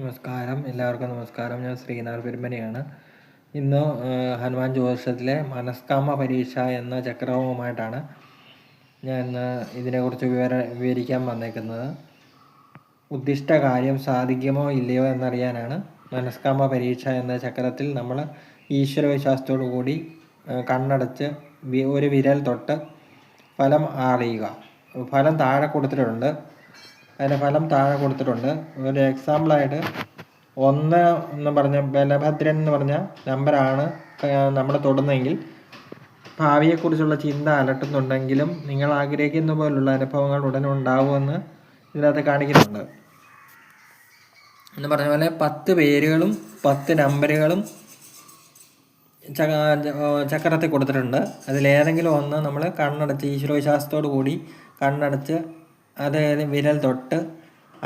നമസ്കാരം, എല്ലാവർക്കും നമസ്കാരം. ഞാൻ ശ്രീനാഥ് പെരുമ്പനിയാണ്. ഇന്ന് ഹനുമാൻ ജ്യോതിഷത്തിലെ മനസ്കാമ പരീക്ഷ എന്ന ചക്രവുമായിട്ടാണ് ഞാൻ ഇതിനെക്കുറിച്ച് വിവരിക്കാൻ വന്നേക്കുന്നത്. ഉദ്ദിഷ്ട കാര്യം സാധിക്കുമോ ഇല്ലയോ എന്നറിയാനാണ് മനസ്കാമ പരീക്ഷ എന്ന ചക്രത്തിൽ നമ്മൾ ഈശ്വരവിശ്വാസത്തോടു കൂടി കണ്ണടച്ച് ഒരു വിരൽ തൊട്ട് ഫലം അറിയുക. ഫലം താഴെ കൊടുത്തിട്ടുണ്ട്. അതിൻ്റെ ഫലം താഴെ കൊടുത്തിട്ടുണ്ട്. ഒരു എക്സാമ്പിളായിട്ട് 1 എന്ന് പറഞ്ഞ ബലഭദ്രൻ എന്ന് പറഞ്ഞ നമ്പറാണ് നമ്മൾ തൊടുന്നതെങ്കിൽ ഭാവിയെക്കുറിച്ചുള്ള ചിന്ത അലട്ടുന്നുണ്ടെങ്കിലും നിങ്ങൾ ആഗ്രഹിക്കുന്ന പോലുള്ള അനുഭവങ്ങൾ ഉടനെ ഉണ്ടാകുമെന്ന് ഇതിനകത്ത് കാണിക്കുന്നുണ്ട്. എന്ന് പറഞ്ഞ പോലെ 10 പേരുകളും 10 നമ്പറുകളും ചക്രത്തിൽ കൊടുത്തിട്ടുണ്ട്. അതിലേതെങ്കിലും ഒന്ന് നമ്മൾ കണ്ണടച്ച് ഈശ്വരവിശ്വാസത്തോടു കൂടി കണ്ണടച്ച് അതായത് വിരൽ തൊട്ട്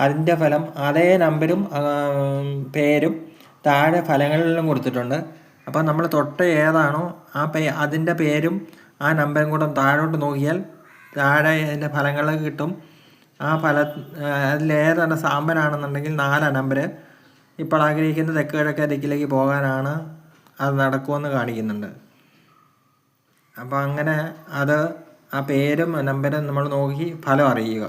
അതിൻ്റെ ഫലം അതേ നമ്പരും പേരും താഴെ ഫലങ്ങളിലും കൊടുത്തിട്ടുണ്ട്. അപ്പോൾ നമ്മൾ തൊട്ട് ഏതാണോ അതിൻ്റെ പേരും ആ നമ്പരും കൂടെ താഴോട്ട് നോക്കിയാൽ താഴെ അതിൻ്റെ ഫലങ്ങൾ കിട്ടും. ആ അതിലേതാണ് സാമ്പനാണെന്നുണ്ടെങ്കിൽ 4 നമ്പർ ഇപ്പോൾ ആഗ്രഹിക്കുന്ന തെക്ക് കിഴക്കേ ദിക്കിലേക്ക് പോകാനാണ് അത് നടക്കുമെന്ന് കാണിക്കുന്നുണ്ട്. അപ്പോൾ അങ്ങനെ ആ പേരും നമ്പരും നമ്മൾ നോക്കി ഫലം അറിയുക.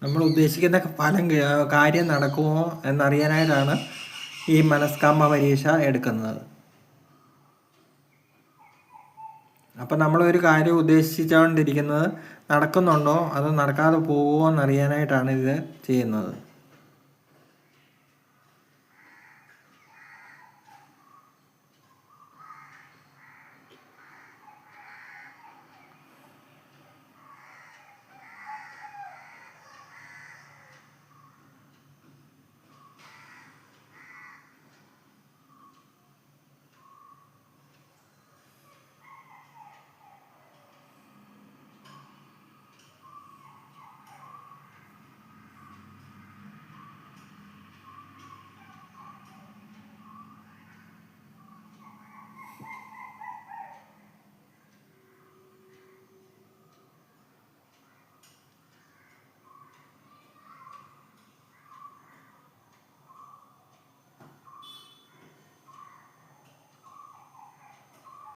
നമ്മൾ ഉദ്ദേശിക്കുന്ന കാര്യം നടക്കുമോ എന്നറിയാനായിട്ടാണ് ഈ മനസ്കാമ പരീക്ഷ എടുക്കുന്നത്. അപ്പം നമ്മളൊരു കാര്യം ഉദ്ദേശിച്ചുകൊണ്ടിരിക്കുന്നത് നടക്കുന്നുണ്ടോ അതോ നടക്കാതെ പോകുമോ എന്നറിയാനായിട്ടാണ് ഇത് ചെയ്യുന്നത്.